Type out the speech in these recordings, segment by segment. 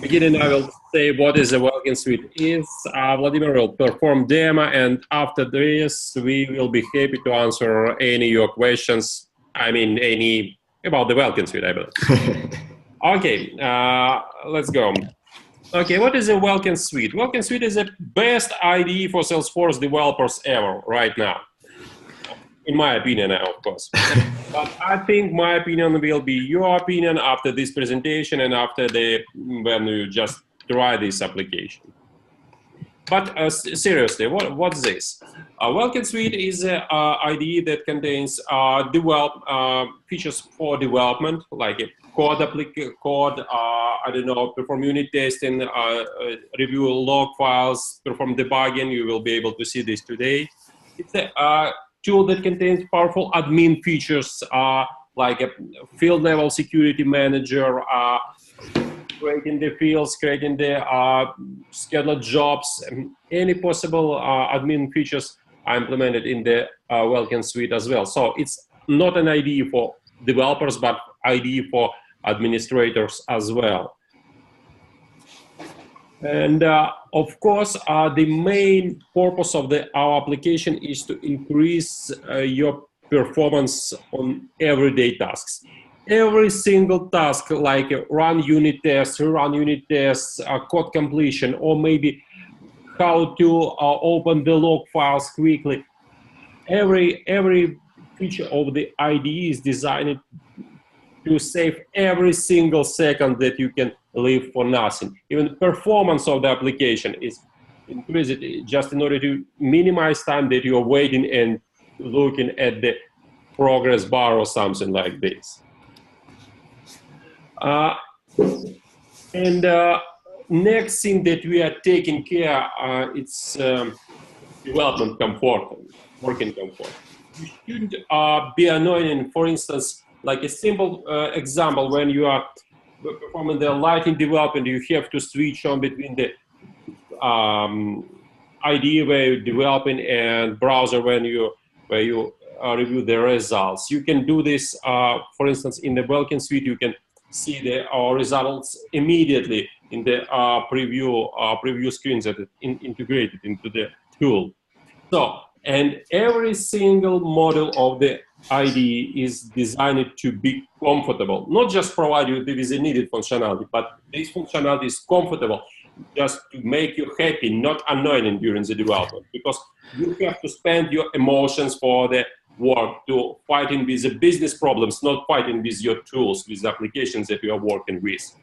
Beginning, I will say what is a Welkin Suite is. Vladimir will perform demo, and after this, we will be happy to answer any of your questions. I mean, any about the Welkin Suite, I believe. Okay, let's go. Okay, what is a Welkin Suite? Welkin Suite is the best IDE for Salesforce developers ever right now. In my opinion, of course. But I think my opinion will be your opinion after this presentation and after when you just try this application. But seriously, what's this? Welkin Suite is an IDE that contains features for development, like a code, I don't know, perform unit testing, review log files, perform debugging. You will be able to see this today. It's a tool that contains powerful admin features like a field level security manager, creating the fields, creating the scheduled jobs, any possible admin features are implemented in the Welkin Suite as well. So it's not an IDE for developers, but IDE for administrators as well. And of course, the main purpose of our application is to increase your performance on everyday tasks. Every single task, like run unit tests, code completion, or maybe how to open the log files quickly. Every feature of the IDE is designed to save every single second that you can live for nothing. Even performance of the application is increased just in order to minimize time that you're waiting and looking at the progress bar or something like this. Next thing that we are taking care, it's development comfort, working comfort. You shouldn't be annoying, for instance, like a simple example, when you are performing the lighting development, you have to switch on between the IDE where you're developing and browser where you review the results. You can do this, for instance, in the Welkin Suite. You can see the results immediately in the preview screens that are integrated into the tool. So, and every single module of the IDE is designed to be comfortable, not just provide you with the needed functionality, but this functionality is comfortable just to make you happy, not annoying during the development, because you have to spend your emotions for the work to fighting with the business problems, not fighting with your tools, with the applications that you are working with.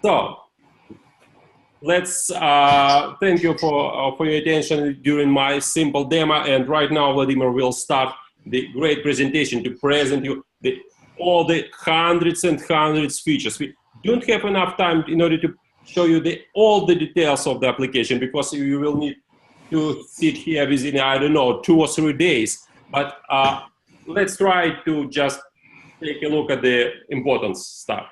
So, let's thank you for your attention during my simple demo. And right now, Vladimir will start the great presentation to present you all the hundreds and hundreds features. We don't have enough time in order to show you all the details of the application, because you will need to sit here within, I don't know, 2 or 3 days. But let's try to just take a look at the important stuff.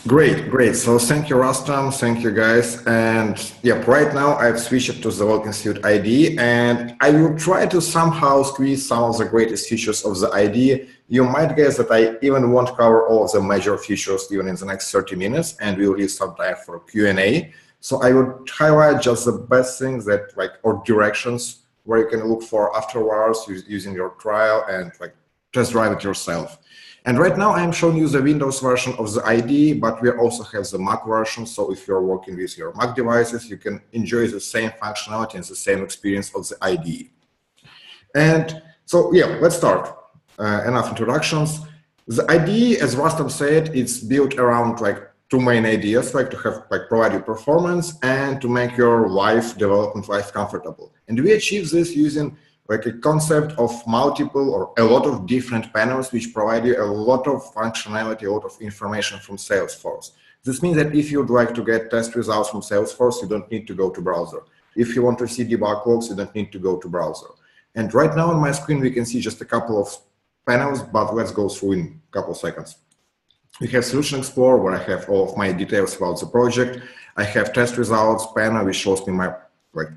Great. So thank you, Rustam. Thank you, guys. And yeah, right now I've switched to the Welkin Suite IDE, and I will try to somehow squeeze some of the greatest features of the IDE. You might guess that I even won't cover all of the major features even in the next 30 minutes, and we'll leave some time for Q&A. So I would highlight just the best things that or directions where you can look for afterwards using your trial and test drive it yourself. And right now I'm showing you the Windows version of the IDE, but we also have the Mac version. So if you're working with your Mac devices, you can enjoy the same functionality and the same experience of the IDE. And so yeah, let's start. Enough introductions. The IDE, as Rustam said, it's built around 2 main ideas, to have provide you performance and to make your development life comfortable. And we achieve this using a concept of multiple or a lot of different panels which provide you a lot of functionality, a lot of information from Salesforce. This means that if you'd like to get test results from Salesforce, you don't need to go to browser. If you want to see debug logs, you don't need to go to browser. And right now on my screen, we can see just a couple of panels, but let's go through in a couple of seconds. We have Solution Explorer, where I have all of my details about the project. I have test results panel, which shows me my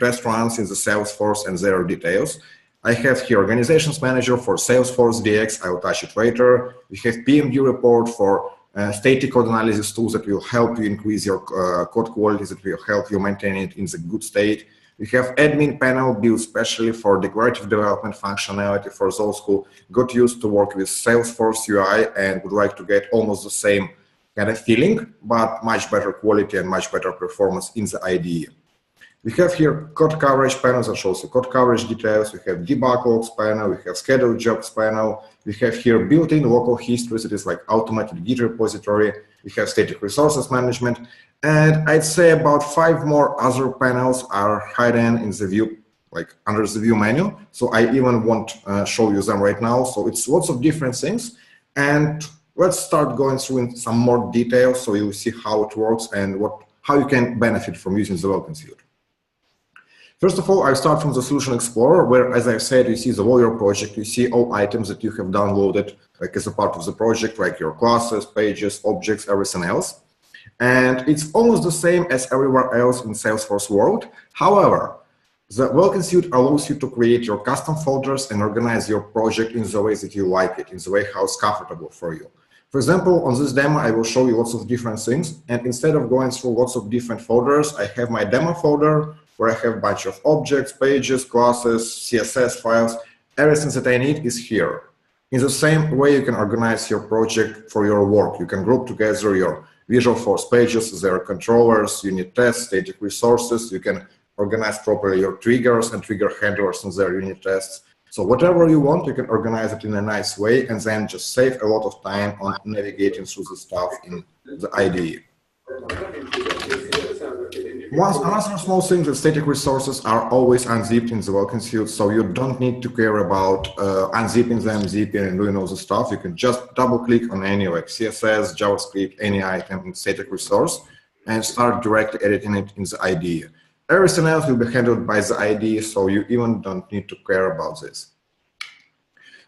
test runs in the Salesforce and their details. I have here Organizations Manager for SalesforceDX. I will touch it later. We have PMD report for static code analysis tools that will help you increase your code quality, that will help you maintain it in the good state. We have admin panel built specially for declarative development functionality for those who got used to work with Salesforce UI and would like to get almost the same kind of feeling, but much better quality and much better performance in the IDE. We have here code coverage panel that shows the code coverage details. We have debug logs panel. We have scheduled jobs panel. We have here built-in local histories. It is like automated Git repository. We have static resources management. And I'd say about 5 more other panels are hidden in the view, like under the view menu. So I even won't show you them right now. So it's lots of different things. And let's start going through in some more details so you'll see how it works and how you can benefit from using the Welkin Suite. First of all, I start from the Solution Explorer, where, as I said, you see the whole your project. You see all items that you have downloaded, like as a part of the project, like your classes, pages, objects, everything else. And it's almost the same as everywhere else in Salesforce world. However, the Welkin Suite allows you to create your custom folders and organize your project in the way that you like it, in the way how it's comfortable for you. For example, on this demo, I will show you lots of different things. And instead of going through lots of different folders, I have my demo folder, where I have a bunch of objects, pages, classes, CSS files. Everything that I need is here. In the same way, you can organize your project for your work. You can group together your Visualforce pages, their controllers, unit tests, static resources. You can organize properly your triggers and trigger handlers in their unit tests. So whatever you want, you can organize it in a nice way and then just save a lot of time on navigating through the stuff in the IDE. Another small thing, the static resources are always unzipped in the Welkin Suite, so you don't need to care about unzipping them, zipping, and doing all the stuff. You can just double-click on any like CSS, JavaScript, any item in static resource, and start directly editing it in the IDE. Everything else will be handled by the IDE, so you even don't need to care about this.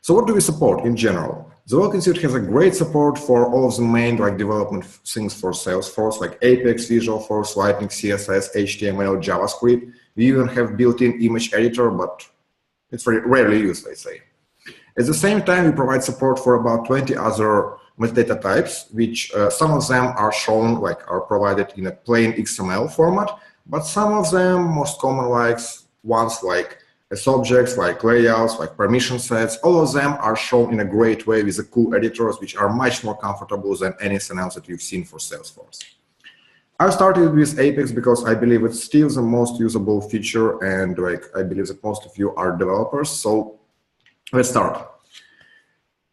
So what do we support in general? The Welkin Suite has a great support for all of the main development things for Salesforce, like Apex, Visualforce, Lightning, CSS, HTML, JavaScript. We even have built-in image editor, but it's very rarely used, I say. At the same time, we provide support for about 20 other metadata types, which some of them are shown, are provided in a plain XML format, but some of them, most common ones like sObjects, like layouts, like permission sets, all of them are shown in a great way with the cool editors, which are much more comfortable than anything else that you've seen for Salesforce. I started with Apex because I believe it's still the most usable feature, and I believe that most of you are developers. So let's start.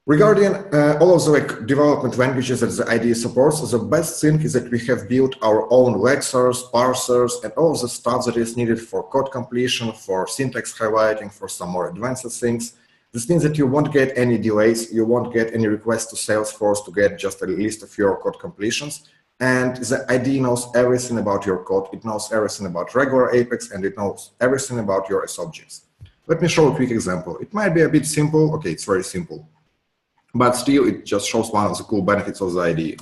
Regarding all of the development languages that the IDE supports, the best thing is that we have built our own lexers, parsers, and all of the stuff that is needed for code completion, for syntax highlighting, for some more advanced things. This means that you won't get any delays, you won't get any requests to Salesforce to get just a list of your code completions. And the IDE knows everything about your code. It knows everything about regular Apex, and it knows everything about your sObjects. Let me show a quick example. It might be a bit simple. Okay, it's very simple. But still, it just shows one of the cool benefits of the IDE.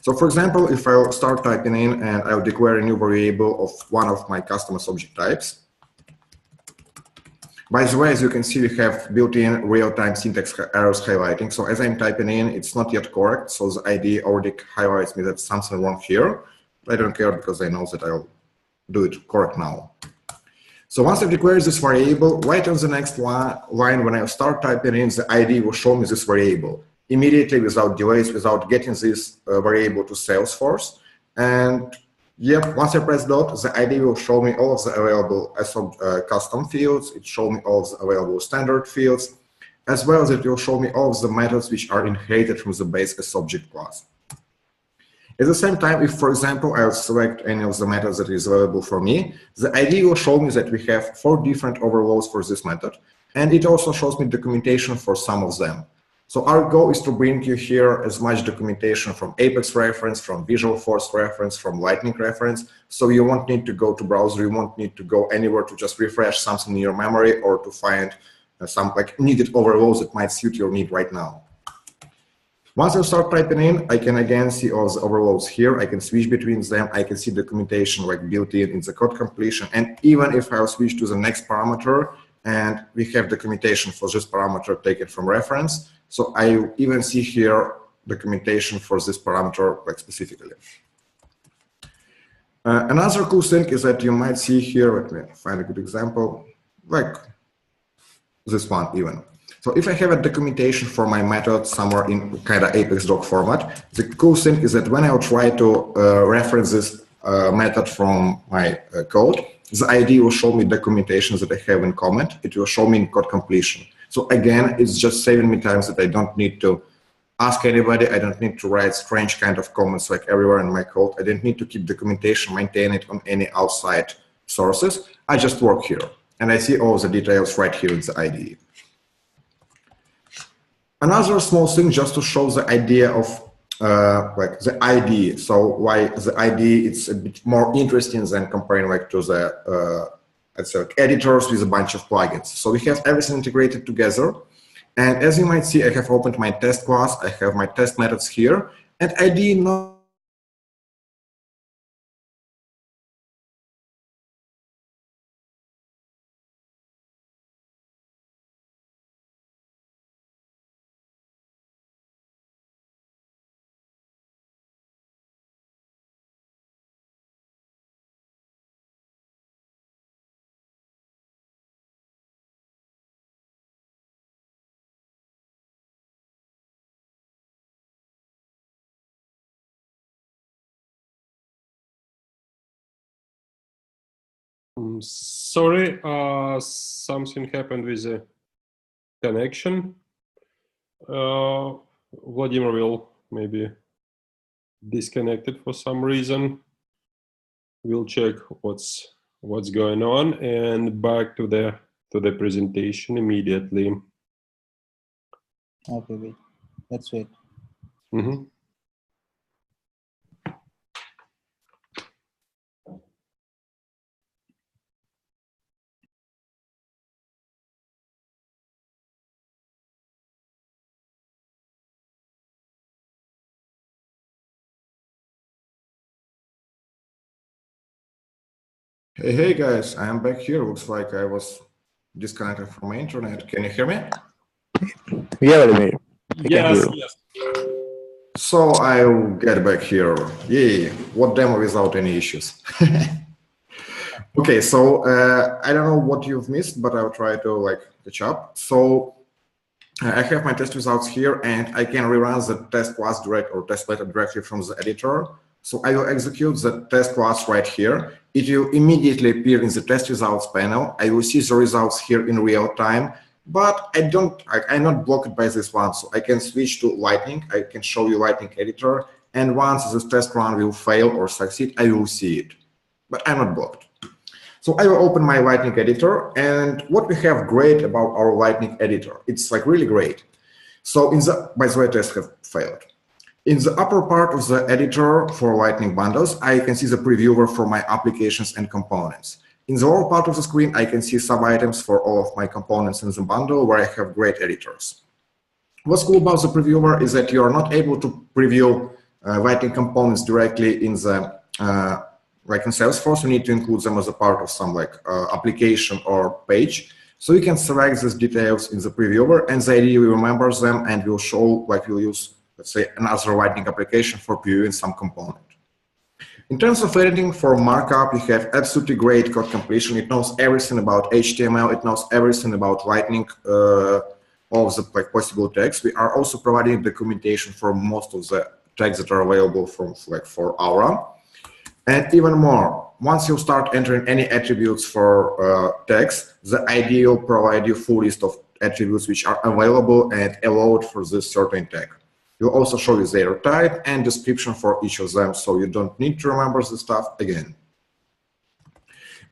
So for example, if I'll start typing in and I'll declare a new variable of one of my custom object types. By the way, as you can see, we have built-in real-time syntax errors highlighting. So as I'm typing in, it's not yet correct. So the IDE already highlights me that something wrong here. I don't care because I know that I'll do it correct now. So once I've declared this variable, right on the next line, when I start typing in, the IDE will show me this variable immediately without delays, without getting this variable to Salesforce. And yep, once I press dot, the IDE will show me all of the available custom fields. It shows me all of the available standard fields, as well as it will show me all of the methods which are inherited from the base sObject class. At the same time, if, for example, I'll select any of the methods that is available for me, the IDE will show me that we have 4 different overloads for this method, and it also shows me documentation for some of them. So our goal is to bring you here as much documentation from Apex reference, from Visualforce reference, from Lightning reference, so you won't need to go to browser, you won't need to go anywhere to just refresh something in your memory or to find some needed overloads that might suit your need right now. Once I start typing in, I can again see all the overloads here. I can switch between them. I can see documentation built in the code completion. And even if I'll switch to the next parameter, and we have documentation for this parameter taken from reference. So I even see here documentation for this parameter like specifically. Another cool thing is that you might see here, let me find a good example, like this one even. So if I have a documentation for my method somewhere in kind of Apex doc format, the cool thing is that when I'll try to reference this method from my code, the ID will show me documentation that I have in comment. It will show me in code completion. So again, it's just saving me time that I don't need to ask anybody. I don't need to write strange kind of comments like everywhere in my code. I don't need to keep documentation, maintain it on any outside sources. I just work here and I see all the details right here in the IDE. Another small thing just to show the idea of like the IDE. So why the IDE, it's a bit more interesting than comparing like to the let's say like editors with a bunch of plugins. So we have everything integrated together. And as you might see, I have opened my test class. I have my test methods here, and IDE knows Sorry, something happened with the connection. Vladimir will maybe disconnected for some reason. We'll check what's going on and back to the presentation immediately. Okay, wait. Let's wait. Mm-hmm. hey guys, I am back here. Looks like I was disconnected from my internet. Can you hear me? Yeah, Vladimir. Yes. So I'll get back here. Yay, what demo without any issues. Okay, so I don't know what you've missed, but I'll try to like catch up. So I have my test results here, and I can rerun the test class direct or test method directly from the editor. So I will execute the test class right here. It will immediately appear in the test results panel. I will see the results here in real time, but I'm not blocked by this one. So I can switch to Lightning. I can show you Lightning editor. And once this test run will fail or succeed, I will see it, but I'm not blocked. So I will open my Lightning editor, and what we have great about our Lightning editor, it's like really great. So by the way, test have failed. In the upper part of the editor for Lightning bundles, I can see the previewer for my applications and components. In the lower part of the screen, I can see sub-items for all of my components in the bundle where I have great editors. What's cool about the previewer is that you are not able to preview Lightning components directly in the like in Salesforce. You need to include them as a part of some like application or page. So you can select these details in the previewer, and the IDE remembers them and will show, like we'll use, let's say, another Lightning application for previewing some component. In terms of editing for markup, you have absolutely great code completion. It knows everything about HTML. It knows everything about Lightning, all of the like possible tags. We are also providing documentation for most of the tags that are available from like for Aura. And even more, once you start entering any attributes for tags, the IDE will provide you full list of attributes which are available and allowed for this certain tag. We'll also show you their type and description for each of them, so you don't need to remember the stuff again.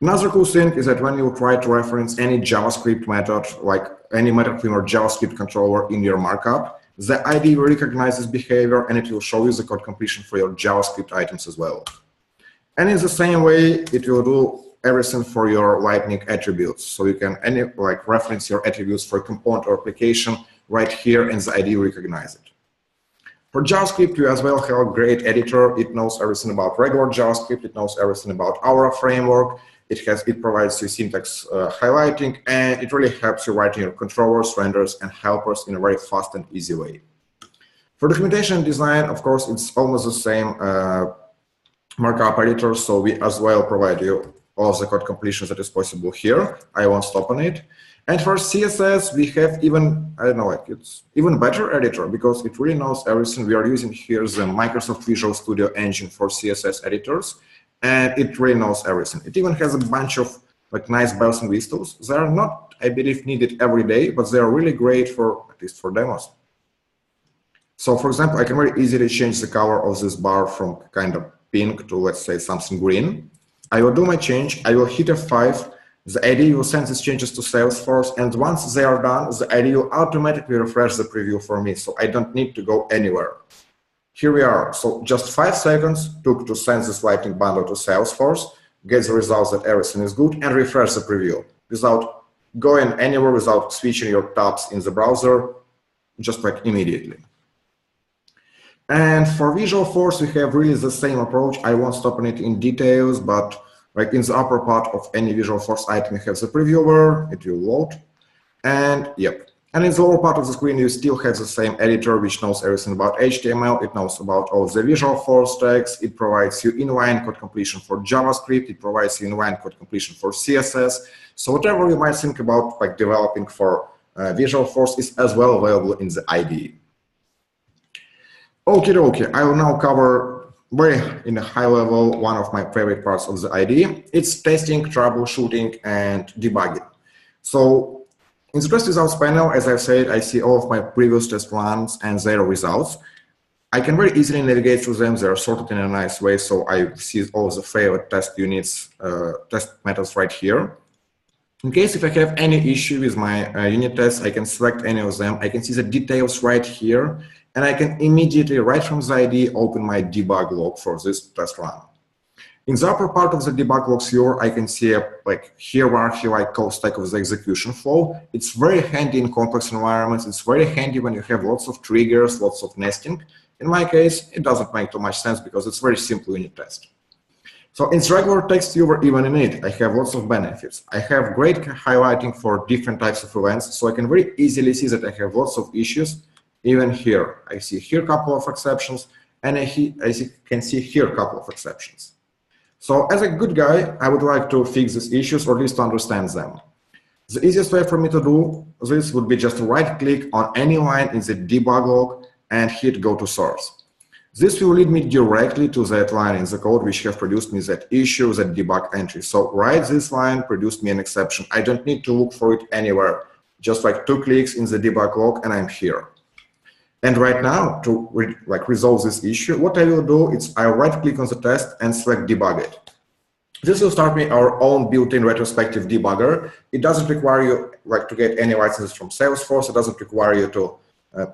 Another cool thing is that when you try to reference any JavaScript method, like any method from your JavaScript controller in your markup, the IDE will recognize this behavior and it will show you the code completion for your JavaScript items as well. And in the same way, it will do everything for your Lightning attributes. So you can like reference your attributes for a component or application right here, and the IDE will recognize it. For JavaScript, you as well have a great editor. It knows everything about regular JavaScript. It knows everything about Aura framework. It provides you syntax highlighting, and it really helps you writing your controllers, renders, and helpers in a very fast and easy way. For documentation and design, of course, it's almost the same markup editor, so we as well provide you all the code completions that is possible here. I won't stop on it. And for CSS, we have even, I don't know, like it's even better editor because it really knows everything. We are using here the Microsoft Visual Studio engine for CSS editors, and it really knows everything. It even has a bunch of like nice bells and whistles. They are not, I believe, needed every day, but they are really great for, at least for demos. So for example, I can very easily change the color of this bar from kind of pink to, let's say, something green. I will do my change. I will hit F5. The IDE will send these changes to Salesforce, and once they are done, the IDE will automatically refresh the preview for me, so I don't need to go anywhere. Here we are. So just 5 seconds took to send this lightning bundle to Salesforce, get the results that everything is good, and refresh the preview without going anywhere, without switching your tabs in the browser, just like immediately. And for Visualforce, we have really the same approach. I won't stop on it in details, but like in the upper part of any Visualforce item, you have the previewer, it will load. And yep. And in the lower part of the screen, you still have the same editor, which knows everything about HTML. It knows about all the Visualforce tags. It provides you inline code completion for JavaScript. It provides you inline code completion for CSS. So whatever you might think about like developing for Visualforce is as well available in the IDE. Okay, I will now cover very in a high level one of my favorite parts of the IDE. It's testing, troubleshooting, and debugging. So in the test results panel, as I've said, I see all of my previous test runs and their results. I can very easily navigate through them. They are sorted in a nice way, so I see all the favorite test units, test methods right here. In case if I have any issue with my unit tests, I can select any of them. I can see the details right here, and I can immediately, right from the IDE, open my debug log for this test run. In the upper part of the debug logs here, I can see a like hierarchy-like code stack of the execution flow. It's very handy in complex environments. It's very handy when you have lots of triggers, lots of nesting. In my case, it doesn't make too much sense because it's very simple unit test. So in regular text viewer, even in it, I have lots of benefits. I have great highlighting for different types of events, so I can very easily see that I have lots of issues. Even here, I see here a couple of exceptions, and I can see here a couple of exceptions. So as a good guy, I would like to fix these issues, or at least to understand them. The easiest way for me to do this would be just to right-click on any line in the debug log and hit go to source. This will lead me directly to that line in the code which have produced me that issue, that debug entry. So right, this line produced me an exception. I don't need to look for it anywhere. Just like 2 clicks in the debug log and I'm here. And right now, to resolve this issue, what I will do is I'll right-click on the test and select debug it. This will start me our own built-in retrospective debugger. It doesn't require you to get any licenses from Salesforce. It doesn't require you to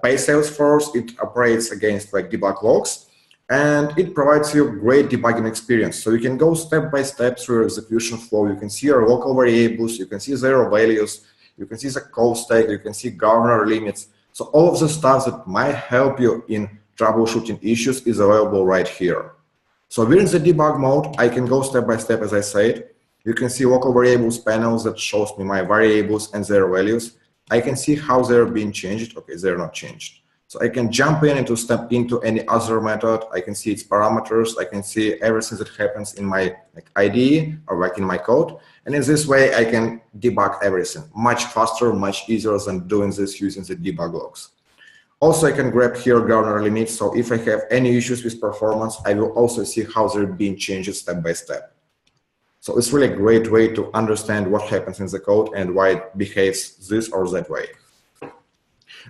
pay Salesforce. It operates against debug logs, and it provides you great debugging experience. So you can go step by step through your execution flow. You can see your local variables. You can see their values. You can see the call stack. You can see governor limits. So all of the stuff that might help you in troubleshooting issues is available right here. So within the debug mode, I can go step by step, as I said. You can see local variables panels that shows me my variables and their values. I can see how they're being changed. Okay, they're not changed. So I can jump in and to step into any other method. I can see its parameters. I can see everything that happens in my IDE or in my code. And in this way, I can debug everything much faster, much easier than doing this using the debug logs. Also, I can grab here governor limits. So if I have any issues with performance, I will also see how they're being changed step by step. So it's really a great way to understand what happens in the code and why it behaves this or that way.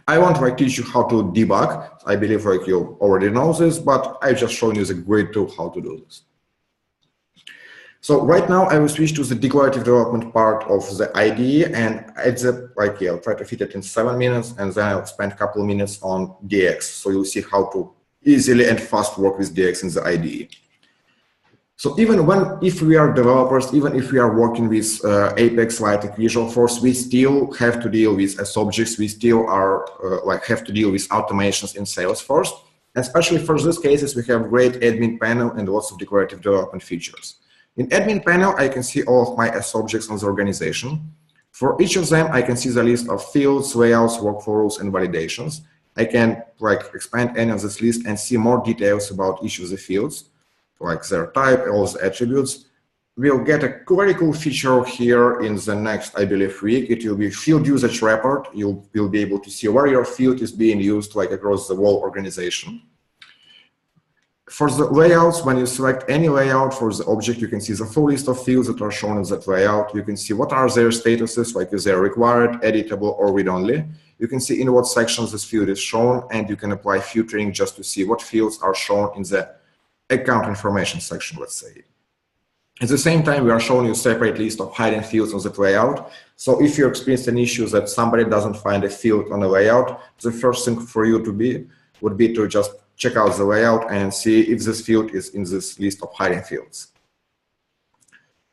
I won't teach you how to debug. I believe you already know this, but I've just shown you the great tool how to do this. So right now I will switch to the declarative development part of the IDE, and at the I'll try to fit it in 7 minutes, and then I'll spend a couple of minutes on DX. So you'll see how to easily and fast work with DX in the IDE. So even if we are developers, even if we are working with Apex like Visualforce, we still have to deal with sObjects. We still are have to deal with automations in Salesforce. And especially for these cases, we have great admin panel and lots of declarative development features. In admin panel, I can see all of my sObjects on the organization. For each of them, I can see the list of fields, layouts, workflow rules, and validations. I can like expand any of this list and see more details about each of the fields, like their type, all the attributes. We'll get a very cool feature here in the next, I believe, week. It will be field usage report. You'll be able to see where your field is being used, like across the whole organization. For the layouts, when you select any layout for the object, you can see the full list of fields that are shown in that layout. You can see what are their statuses, like if they're required, editable, or read-only. You can see in what sections this field is shown, and you can apply filtering just to see what fields are shown in the account information section, let's say. At the same time, we are showing you a separate list of hidden fields on the layout. So if you experience an issue that somebody doesn't find a field on a layout, the first thing for you would be to just check out the layout and see if this field is in this list of hidden fields.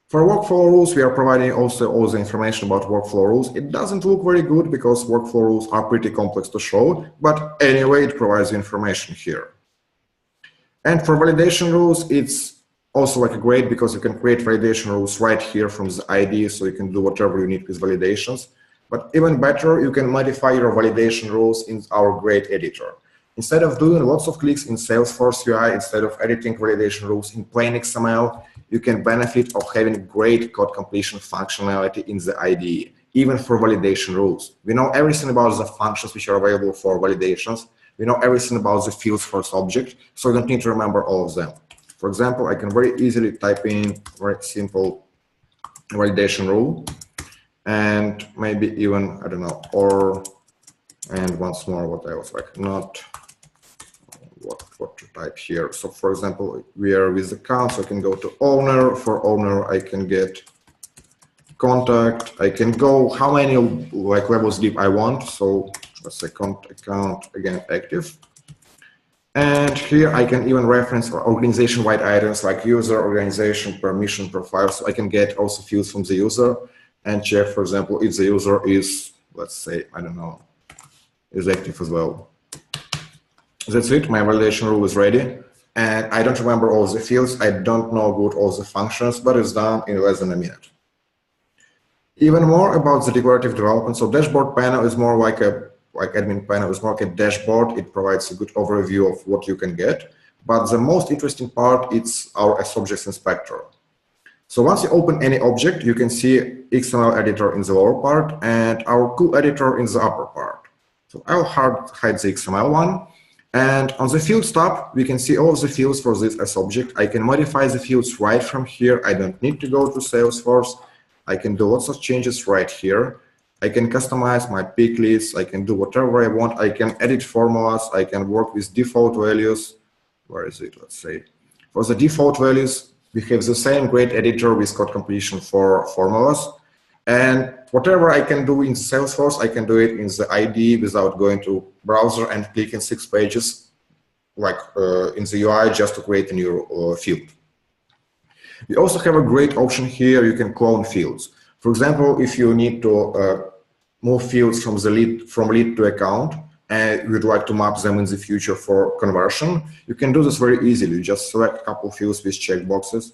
For workflow rules, we are providing also all the information about workflow rules. It doesn't look very good because workflow rules are pretty complex to show, but anyway, it provides information here. And for validation rules, it's also like great because you can create validation rules right here from the IDE, so you can do whatever you need with validations. But even better, you can modify your validation rules in our great editor. Instead of doing lots of clicks in Salesforce UI, instead of editing validation rules in plain XML, you can benefit of having great code completion functionality in the IDE, even for validation rules. We know everything about the functions which are available for validations. We know everything about the fields for subject, so you don't need to remember all of them. For example, I can very easily type in very simple validation rule, and maybe even, I don't know, or, and once more, what I was like, not, what to type here. So for example, we are with account, so I can go to owner. For owner, I can get contact. I can go how many like levels deep I want. So let's say account, again, active. And here I can even reference organization-wide items like user, organization, permission, profile. So I can get also fields from the user and check, for example, if the user is, let's say, I don't know, is active as well. That's it. My validation rule is ready. And I don't remember all the fields. I don't know good all the functions, but it's done in less than a minute. Even more about the declarative development. So dashboard panel is more like admin panel is more like a dashboard. It provides a good overview of what you can get. But the most interesting part is our sObjects inspector. So once you open any object, you can see XML editor in the lower part and our cool editor in the upper part. So I'll hide the XML one. And on the fields tab, we can see all of the fields for this sObject. I can modify the fields right from here. I don't need to go to Salesforce. I can do lots of changes right here. I can customize my pick lists. I can do whatever I want. I can edit formulas. I can work with default values. Where is it? Let's say. For the default values, we have the same great editor with code completion for formulas. And whatever I can do in Salesforce, I can do it in the IDE without going to browser and clicking 6 pages like in the UI just to create a new field. We also have a great option here. You can clone fields. For example, if you need to move fields from lead to account and you'd like to map them in the future for conversion, you can do this very easily. You just select a couple fields with checkboxes.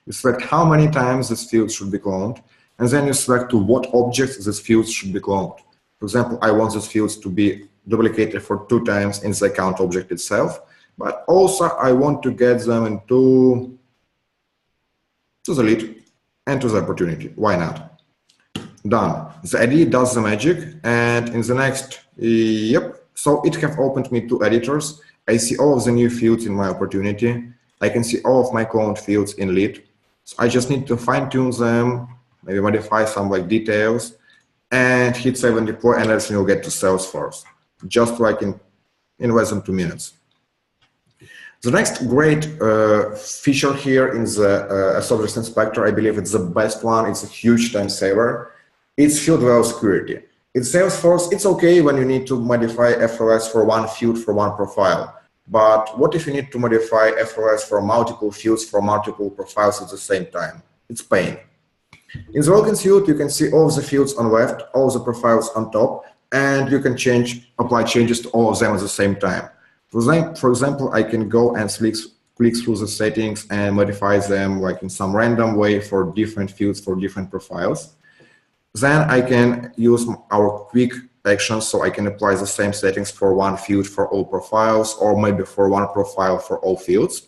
You select how many times this field should be cloned, and then you select to what objects this field should be cloned. For example, I want these fields to be duplicated for 2 times in the account object itself, but also I want to get them into the lead and to the opportunity. Why not? Done. The IDE does the magic, and in the next, yep. So it have opened me 2 editors. I see all of the new fields in my opportunity. I can see all of my cloned fields in lead. So I just need to fine tune them, maybe modify some like details, and hit save and deploy, and everything will get to Salesforce, just like in less than 2 minutes. The next great feature here in the sObjects inspector, I believe it's the best one. It's a huge time saver. It's field level security. In Salesforce, it's okay when you need to modify FLS for one field for one profile. But what if you need to modify FLS for multiple fields for multiple profiles at the same time? It's pain. In the Welkin Suite, you can see all the fields on left, all the profiles on top, and you can apply changes to all of them at the same time. For example, I can go and click through the settings and modify them like in some random way for different fields for different profiles. Then I can use our quick actions, so I can apply the same settings for one field for all profiles, or maybe for one profile for all fields.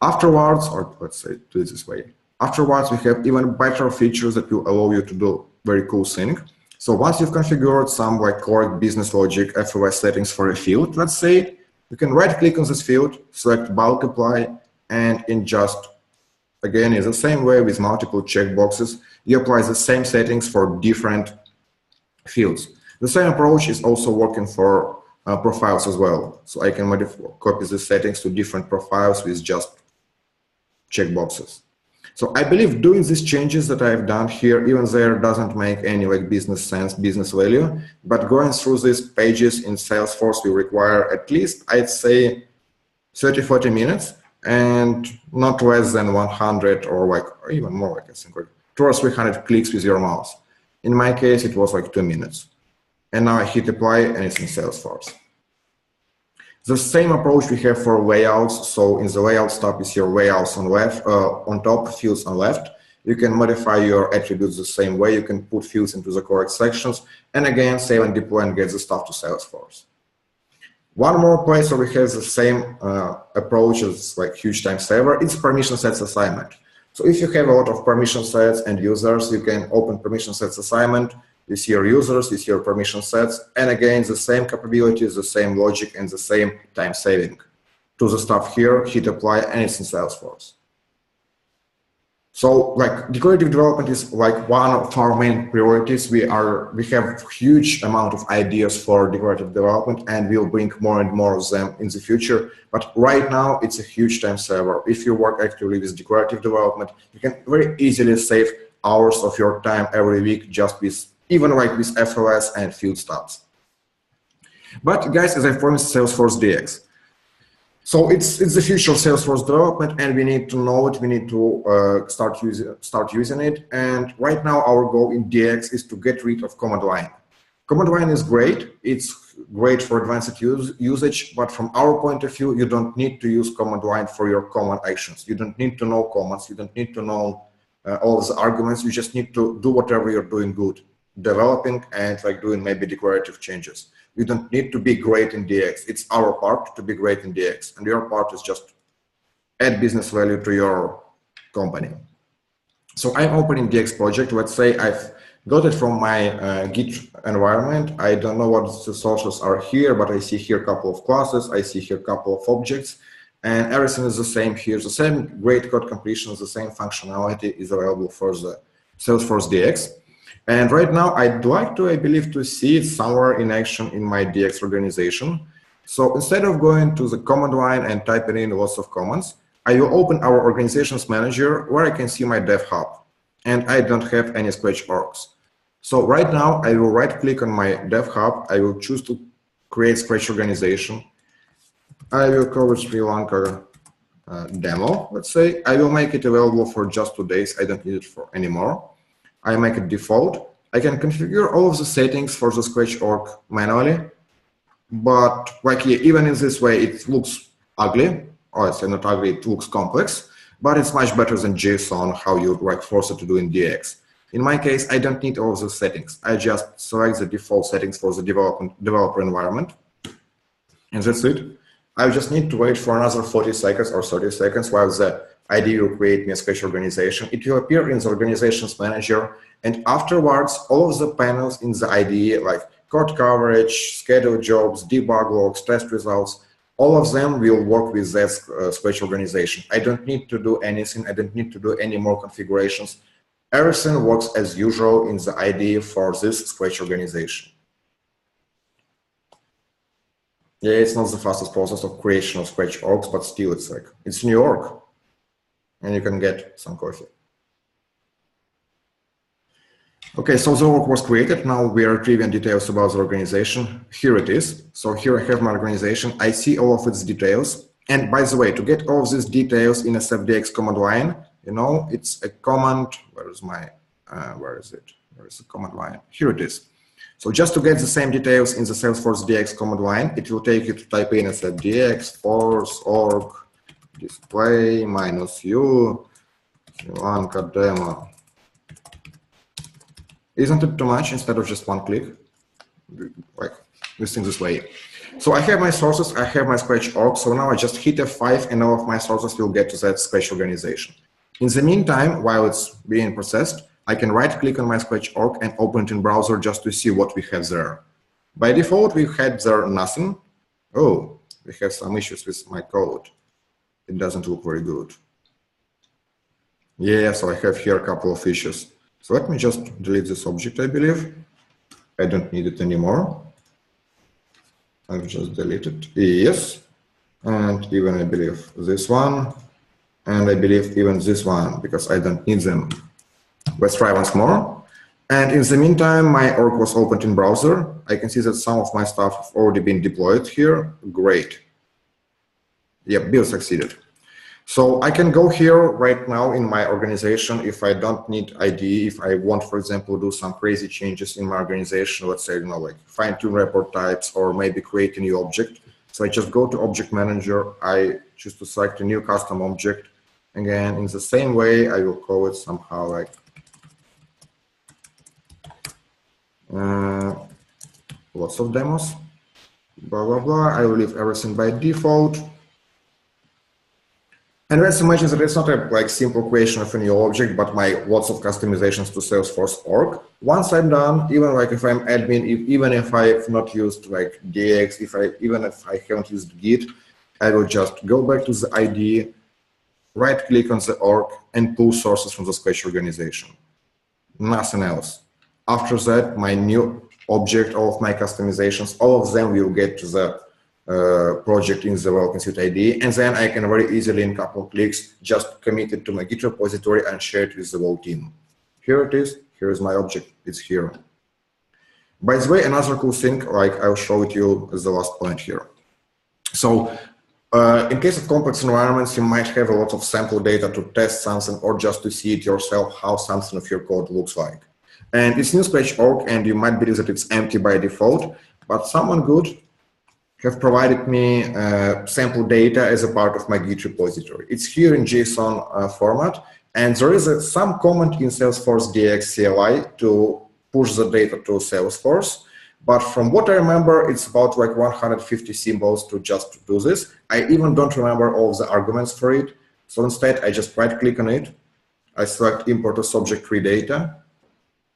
Afterwards, or let's say do it this way, afterwards we have even better features that will allow you to do very cool thing. So once you've configured some like correct business logic FOS settings for a field, let's say, you can right click on this field, select bulk apply, and in just, again, in the same way with multiple checkboxes, you apply the same settings for different fields. The same approach is also working for profiles as well. So I can copy the settings to different profiles with just checkboxes. So I believe doing these changes that I've done here, even there doesn't make any like business sense, business value, but going through these pages in Salesforce will require at least, I'd say, 30-40 minutes and not less than 100 or even more, like I think, like 200 or 300 clicks with your mouse. In my case, it was like 2 minutes. And now I hit apply and it's in Salesforce. The same approach we have for layouts. So in the layouts tab is your layouts on left, on top, fields on left. You can modify your attributes the same way. You can put fields into the correct sections. And again, save and deploy and get the stuff to Salesforce. One more place where we have the same approach as like huge time saver, it's permission sets assignment. So if you have a lot of permission sets and users, you can open permission sets assignment. You see your users, you see your permission sets, and again, the same capabilities, the same logic, and the same time saving. To the stuff here, hit apply, and it's in Salesforce. So like declarative development is like one of our main priorities. We have huge amount of ideas for declarative development, and we'll bring more and more of them in the future. But right now, it's a huge time saver. If you work actively with declarative development, you can very easily save hours of your time every week just with even like with FOS and field stubs. But guys, as I promised, SalesforceDX. So it's the future of Salesforce development, and we need to know it. We need to start using it. And right now, our goal in DX is to get rid of command line. Command line is great. It's great for advanced usage, but from our point of view, you don't need to use command line for your command actions. You don't need to know commands. You don't need to know all the arguments. You just need to do whatever you're doing good, developing and like doing maybe declarative changes. You don't need to be great in DX. It's our part to be great in DX, and your part is just add business value to your company. So I'm opening DX project. Let's say I've got it from my Git environment. I don't know what the sources are here, but I see here a couple of classes. I see here a couple of objects, and everything is the same here. The same great code completion, the same functionality is available for the SalesforceDX. And right now, I'd like to, I believe, to see it somewhere in action in my DX organization. So instead of going to the command line and typing in lots of commands, I will open our organizations manager where I can see my dev hub. And I don't have any Scratch orgs. So right now, I will right click on my dev hub. I will choose to create Scratch organization. I will call it Lanka demo, let's say. I will make it available for just 2 days. I don't need it for anymore. I make it default. I can configure all of the settings for the Scratch org manually, but like even in this way, it looks ugly, or it's not ugly, it looks complex, but it's much better than JSON, how you like force it to do in DX. In my case, I don't need all of the settings. I just select the default settings for the developer environment, and that's it. I just need to wait for another 40 seconds or 30 seconds while the IDE will create me a Scratch organization. It will appear in the organizations manager, and afterwards, all of the panels in the IDE, like code coverage, schedule jobs, debug logs, test results, all of them will work with that Scratch organization. I don't need to do anything. I don't need to do any more configurations. Everything works as usual in the IDE for this Scratch organization. Yeah, it's not the fastest process of creation of Scratch orgs, but still, it's New York. And you can get some coffee. Okay, so the org was created. Now we are retrieving details about the organization. Here it is. So here I have my organization. I see all of its details. And by the way, to get all of these details in a sObjects command line, you know, it's a command. Where is it? Where is the command line? Here it is. So just to get the same details in the SalesforceDX command line, it will take you to type in sObjects force org display -u Lanka demo. Isn't it too much instead of just one click? like this thing this way. So I have my sources, I have my scratch org. So now I just hit F5 and all of my sources will get to that scratch organization. In the meantime, while it's being processed, I can right click on my scratch org and open it in browser just to see what we have there. By default, we had there nothing. Oh, we have some issues with my code. It doesn't look very good. Yeah, so I have here a couple of issues. So let me just delete this object, I believe. I don't need it anymore. I've just deleted. Yes. And even I believe this one. And I believe even this one, because I don't need them. Let's try once more. And in the meantime, my org was opened in browser. I can see that some of my stuff have already been deployed here. Great. Yep, build succeeded. So I can go here right now in my organization if I don't need ID, if I want, for example, do some crazy changes in my organization, let's say, like fine-tune report types or maybe create a new object. So I just go to Object Manager, I choose to select a new custom object. Again, in the same way, I will call it somehow like lots of demos, blah, blah, blah. I will leave everything by default. And let's imagine that it's not a like simple creation of a new object, but my lots of customizations to Salesforce org. Once I'm done, even like if I'm admin, even if I've not used like DX, even if I haven't used Git, I will just go back to the ID, right click on the org and pull sources from the scratch organization. Nothing else. After that, my new object, all of my customizations, all of them will get to the project in the Welkin Suite ID, and then I can very easily, in a couple of clicks, just commit it to my Git repository and share it with the whole team. Here it is. Here is my object. It's here. By the way, another cool thing, like I'll show it you as the last point here. So in case of complex environments, you might have a lot of sample data to test something or just to see it yourself, how something of your code looks like. And it's new scratch org, and you might believe that it's empty by default, but someone good have provided me sample data as a part of my Git repository. It's here in JSON format, and there is some command in SalesforceDX CLI to push the data to Salesforce. But from what I remember, it's about like 150 symbols to just do this. I even don't remember all the arguments for it. So instead, I just right-click on it. I select import as object tree data,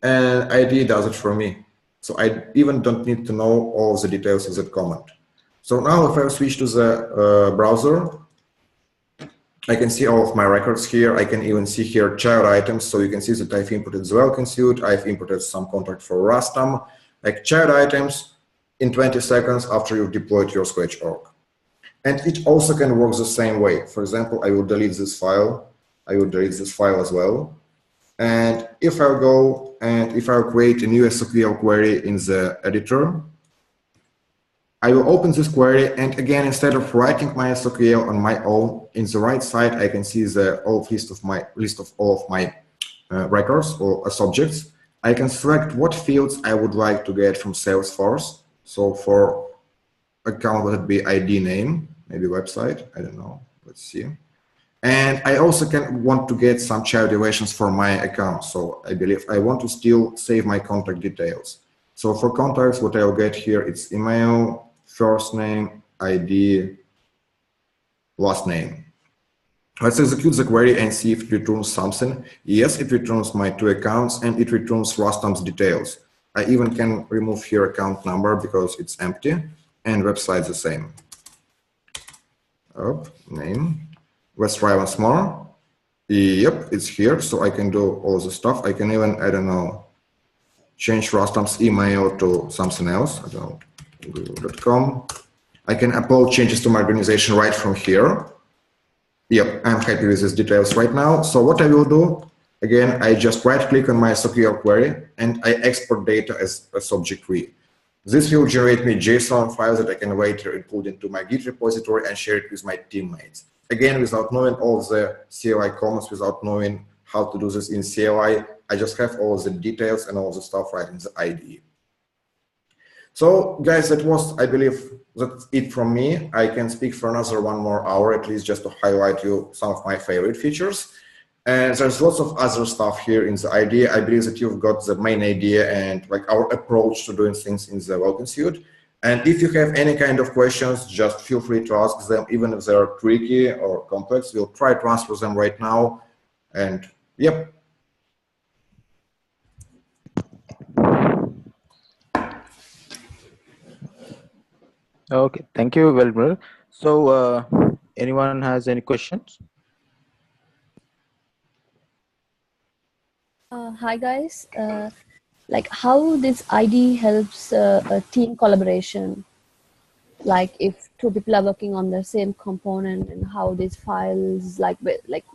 and ID does it for me. So I even don't need to know all the details of that command. So now if I switch to the browser, I can see all of my records here. I can even see here child items. So you can see that I've imported the Welkin Suite. I've imported some contact for Rustam, like child items in 20 seconds after you've deployed your scratch org. And it also can work the same way. For example, I will delete this file. I will delete this file as well. And if I go and if I create a new SQL query in the editor, I will open this query, and again, instead of writing my SQL on my own, in the right side, I can see the list of all of my records or subjects. I can select what fields I would like to get from Salesforce. So for account, let it be ID name, maybe website, I don't know, let's see. And I also want to get some child relations for my account. So I believe I want to still save my contact details. So for contacts, what I'll get here, it's email, first name, ID, last name. Let's execute the query and see if it returns something. Yes, it returns my two accounts and it returns Rustam's details. I even can remove here account number because it's empty, and website the same. Name. Let's try once more. Yep, it's here, so I can do all the stuff. I can even, I don't know, change Rustam's email to something else. I don't know, google.com. I can upload changes to my organization right from here. Yep, I'm happy with these details right now. So what I will do, again, I just right-click on my SQL query and I export data as a subject tree. This will generate me JSON files that I can later include into my Git repository and share it with my teammates. Again, without knowing all the CLI comments, without knowing how to do this in CLI, I just have all the details and all the stuff right in the IDE. So guys, that was, I believe, that's it from me. I can speak for another 1 more hour at least just to highlight you some of my favorite features. And there's lots of other stuff here in the idea. I believe that you've got the main idea and like our approach to doing things in the Welkin Suite. And if you have any kind of questions, just feel free to ask them, even if they're tricky or complex. We'll try to answer them right now. And yep. Okay, thank you, Vladimir. So, anyone has any questions? Hi guys, like how this ID helps team collaboration, like if two people are working on the same component, and how these files, like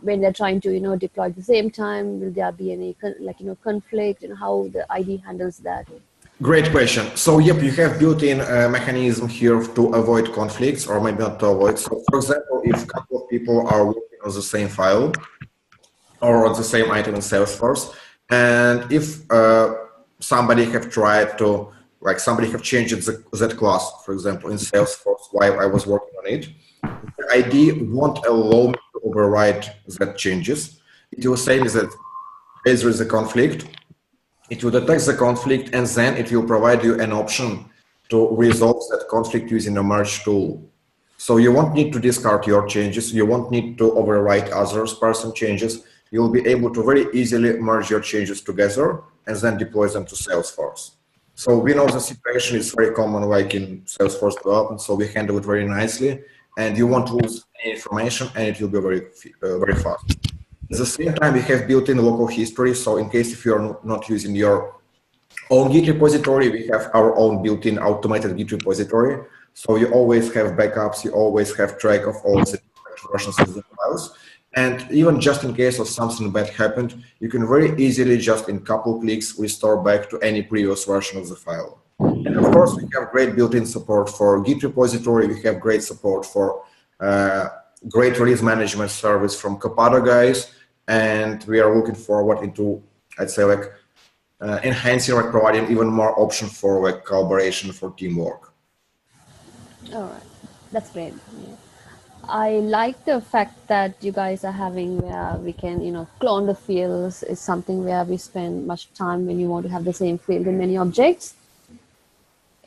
when they're trying to deploy at the same time, will there be any conflict, and how the ID handles that? Great question. So yep, you have built-in mechanism here to avoid conflicts, or maybe not to avoid. So for example, if a couple of people are working on the same file or on the same item in Salesforce, and if somebody have tried to, like somebody have changed that class, for example, in Salesforce while I was working on it, the ID won't allow me to override that changes. It will say that there is a conflict. It will detect the conflict, and then it will provide you an option to resolve that conflict using a merge tool. So you won't need to discard your changes. You won't need to overwrite others' person changes. You'll be able to very easily merge your changes together and then deploy them to Salesforce. So we know the situation is very common, like in Salesforce development, so we handle it very nicely, and you won't lose any information, and it will be very fast. At the same time, we have built-in local history, so in case if you're not using your own Git repository, we have our own built-in automated Git repository. So you always have backups, you always have track of all the versions of the files. And even just in case of something bad happened, you can very easily, just in couple clicks, restore back to any previous version of the file. And of course, we have great built-in support for Git repository. We have great support for great release management service from Capado guys. And we are looking forward into, I'd say, like enhancing, like providing even more option for like collaboration, for teamwork. All right, that's great. Yeah. I like the fact that you guys are having where we can, clone the fields is something where we spend much time when you want to have the same field in many objects.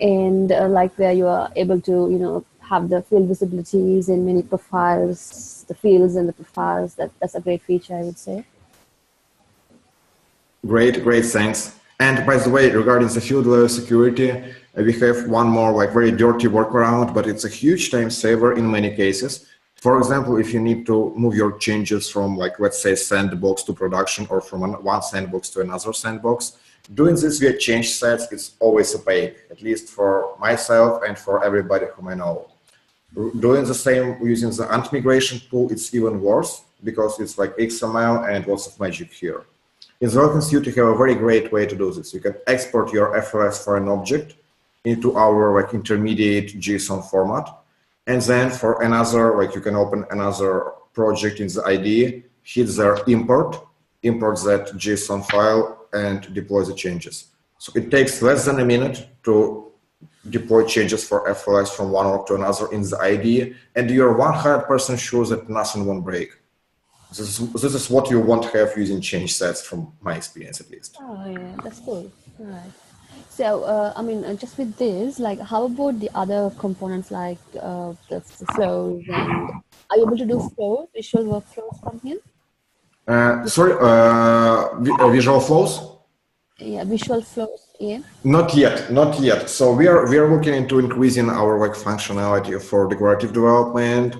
And like where you are able to, have the field visibilities in many profiles, the fields and the profiles. That's a great feature, I would say. Great, thanks. And by the way, regarding the field level security, we have one more like very dirty workaround, but it's a huge time saver in many cases. For example, if you need to move your changes from, like, let's say, sandbox to production, or from one sandbox to another sandbox, doing this via change sets is always opaque, at least for myself and for everybody whom I know. Doing the same using the ant migration tool, it's even worse, because it's like XML and lots of magic here. In the Welkin Suite, you have a very great way to do this. You can export your FLS for an object into our like intermediate JSON format. And then for another, like you can open another project in the IDE, hit there import that JSON file, and deploy the changes. So it takes less than a minute to deploy changes for FLS from one org to another in the IDE, and you're 100% sure that nothing won't break. This is what you want to have using change sets, from my experience at least. Oh yeah, that's cool. All right. So I mean, just with this, like, how about the other components, like the flows, and are you able to do flows, visual workflows from here? Sorry, visual flows? Yeah, visual flows. Yeah. Not yet. So we are looking into increasing our like functionality for decorative development.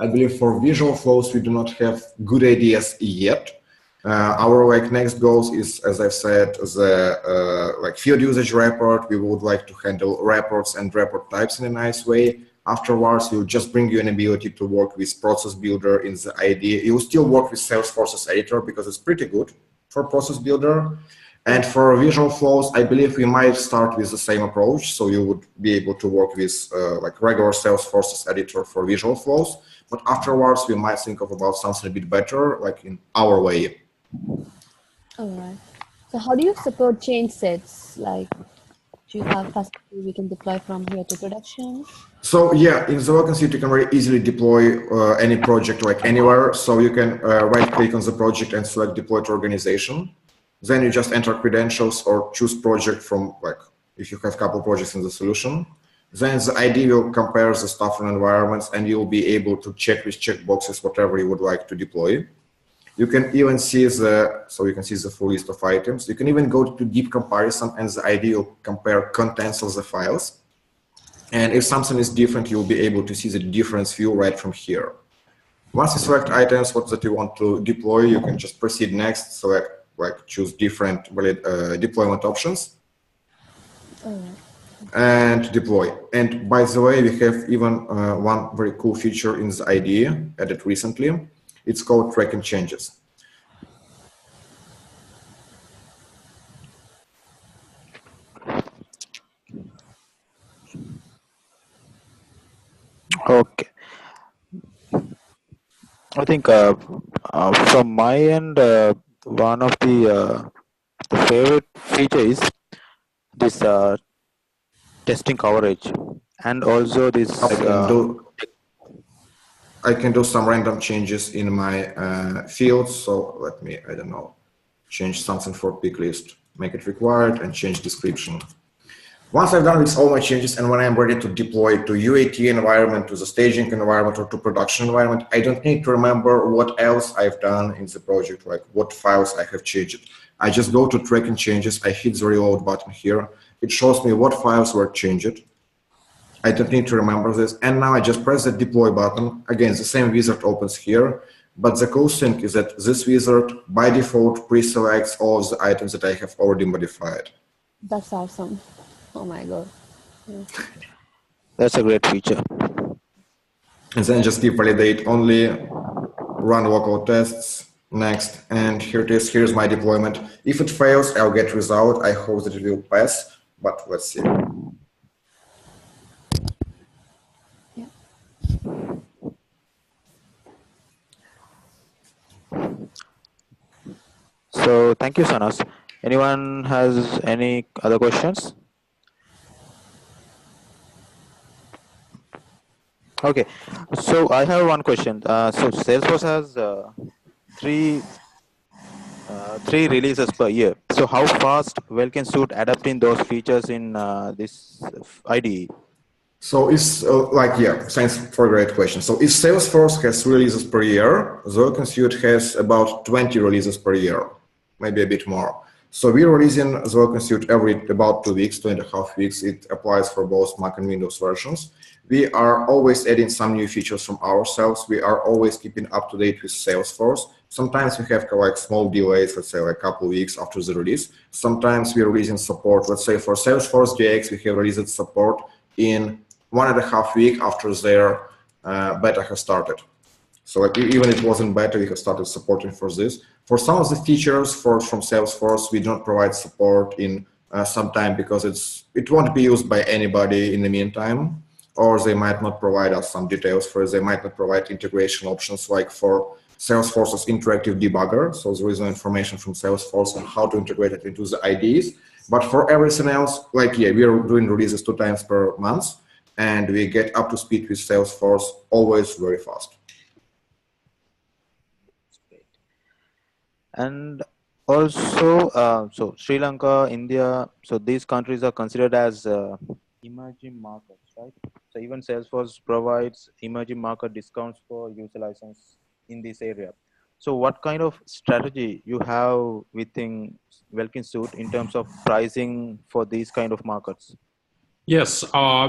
I believe for visual flows, we do not have good ideas yet. Our like next goals is, as I've said, the like field usage report. We would like to handle reports and report types in a nice way. Afterwards, we'll just bring you an ability to work with process builder in the IDE. You'll still work with Salesforce's editor because it's pretty good for process builder. And for visual flows, I believe we might start with the same approach. So you would be able to work with like regular Salesforce's editor for visual flows. But afterwards, we might think about something a bit better, like in our way. All right. So how do you support change sets? Like, Do you have facility we can deploy from here to production? So yeah, in the Welkin Suite, you can very easily deploy any project like anywhere. So you can right click on the project and select deploy to organization. Then you just enter credentials or choose project from, like, if you have a couple projects in the solution. Then the ID will compare the stuff in environments, and you'll be able to check with checkboxes whatever you would like to deploy. You can even see so you can see the full list of items. You can even go to deep comparison, and the ID will compare contents of the files. And if something is different, you'll be able to see the difference view right from here. Once you select items that you want to deploy, you can just proceed next, select, like, choose different deployment options, and deploy. And by the way, we have even one very cool feature in the IDE added recently. It's called tracking changes. Okay. I think from my end, one of the favorite feature is this testing coverage, and also this. I can do some random changes in my fields. So let me, I don't know, change something for pick list, make it required, and change description. Once I've done with all my changes, and when I'm ready to deploy to UAT environment, to the staging environment, or to production environment, I don't need to remember what else I've done in the project, like what files I have changed. I just go to tracking changes, I hit the reload button here. It shows me what files were changed. I don't need to remember this. And now I just press the deploy button. Again, the same wizard opens here. But the cool thing is that this wizard, by default, pre-selects all of the items that I have already modified. That's awesome. Oh my God. Yeah. That's a great feature. And then just keep validate only, run local tests, next, and here it is. Here's my deployment. If it fails, I'll get result. I hope that it will pass, but let's see. Yeah. So thank you, Sanas. Anyone has any other questions? Okay, so I have one question. So Salesforce has three releases per year. So how fast Welkin Suite adapting those features in this IDE? So it's thanks for a great question. So if Salesforce has releases per year, the Welkin Suite has about 20 releases per year, maybe a bit more. So we're releasing the Welkin Suite every about 2 weeks, 2.5 weeks. It applies for both Mac and Windows versions. We are always adding some new features from ourselves. We are always keeping up to date with Salesforce. Sometimes we have like small delays, let's say like a couple of weeks after the release. Sometimes we're releasing support. Let's say for SalesforceDX, we have released support in 1.5 weeks after their beta has started. So like even if it wasn't beta, we have started supporting for this. For some of the features from Salesforce, we don't provide support in some time because it won't be used by anybody in the meantime, or they might not provide us some details for it. They might not provide integration options like for Salesforce's interactive debugger. So there is no information from Salesforce on how to integrate it into the IDs. But for everything else, like, yeah, we are doing releases 2 times per month, and we get up to speed with Salesforce always very fast. And also, so Sri Lanka, India, so these countries are considered as emerging markets, right? So even Salesforce provides emerging market discounts for user license in this area. So what kind of strategy you have within Welkin Suite in terms of pricing for these kind of markets? Yes,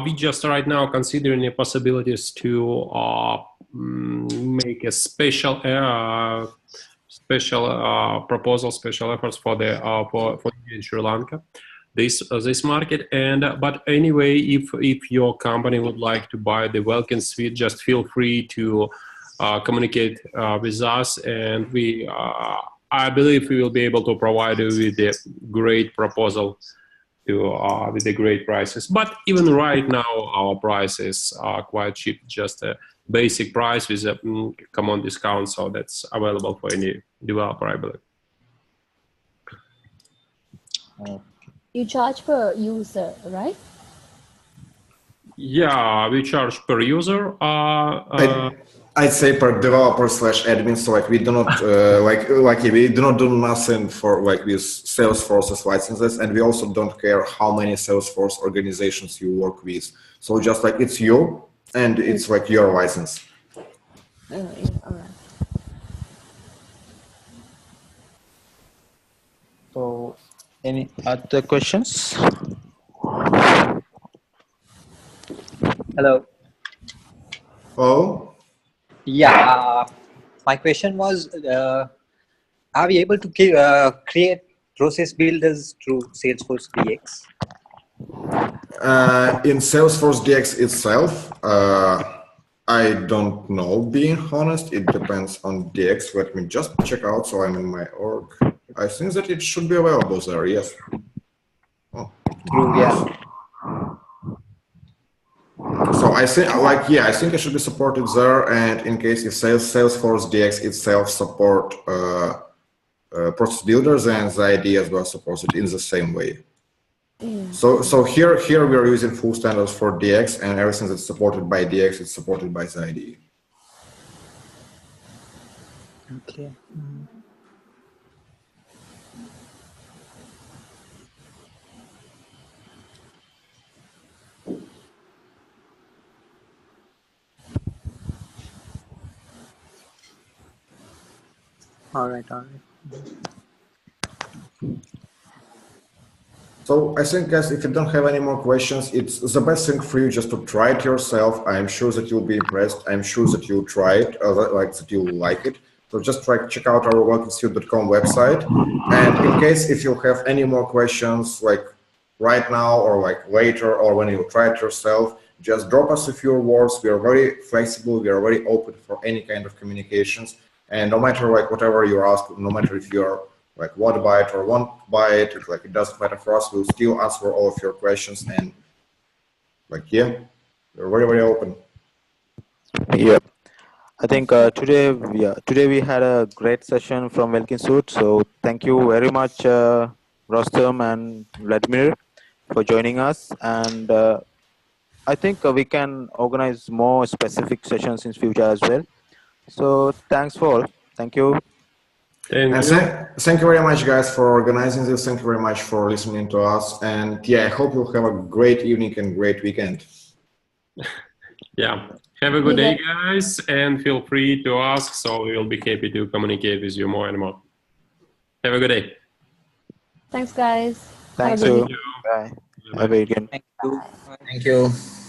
we just right now considering the possibilities to make a special proposal, special efforts for in Sri Lanka, this market. And but anyway, if your company would like to buy the Welkin Suite, just feel free to communicate with us, and we I believe we will be able to provide you with a great proposal with the great prices. But even right now, our prices are quite cheap, just a basic price with a common discount, so that's available for any developer, I believe. You charge per user, right? Yeah, we charge per user. I'd say per developer slash admin. So like we do not we do not do nothing for like with Salesforce's licenses, and we also don't care how many Salesforce organizations you work with. So just like it's you, and it's like your license. Yeah, all right. So, any other questions? Hello. Oh, Yeah. My question was, are we able to create process builders through Salesforce DX? in SalesforceDX itself, I don't know, being honest. It depends on DX. Let me just check out. So I'm in my org. I think that it should be available there. Yes. Oh. Through, yeah. So I think, I think it should be supported there. And in case if SalesforceDX itself support process builders, and the idea as well supports it in the same way. Yeah. So here we are using full standards for DX, and everything that's supported by DX is supported by the IDE. Okay. All right. So I think, guys, if you don't have any more questions, it's the best thing for you just to try it yourself. I'm sure that you'll be impressed. I'm sure that you'll try it, that you'll like it. So just check out our welkinsuite.com website. And in case if you have any more questions, like right now or like later or when you try it yourself, just drop us a few words. We are very flexible. We are very open for any kind of communications. And no matter like whatever you ask, no matter if you're like what buy it or won't buy it, like it doesn't matter for us. We'll still answer all of your questions, and like we're very, very open. Yeah, I think today we had a great session from Welkin Suite. So thank you very much, Rostam and Vladimir, for joining us. And I think we can organize more specific sessions in future as well. So thanks for all. Thank you. Thank you very much, guys, for organizing this. Thank you very much for listening to us. And yeah, I hope you'll have a great evening and great weekend. Yeah. Have a good day, guys, and feel free to ask. So we will be happy to communicate with you more and more. Have a good day. Thanks, guys. Thanks Have a good you. weekend. Bye. Have a good weekend. Thank you. Thank you.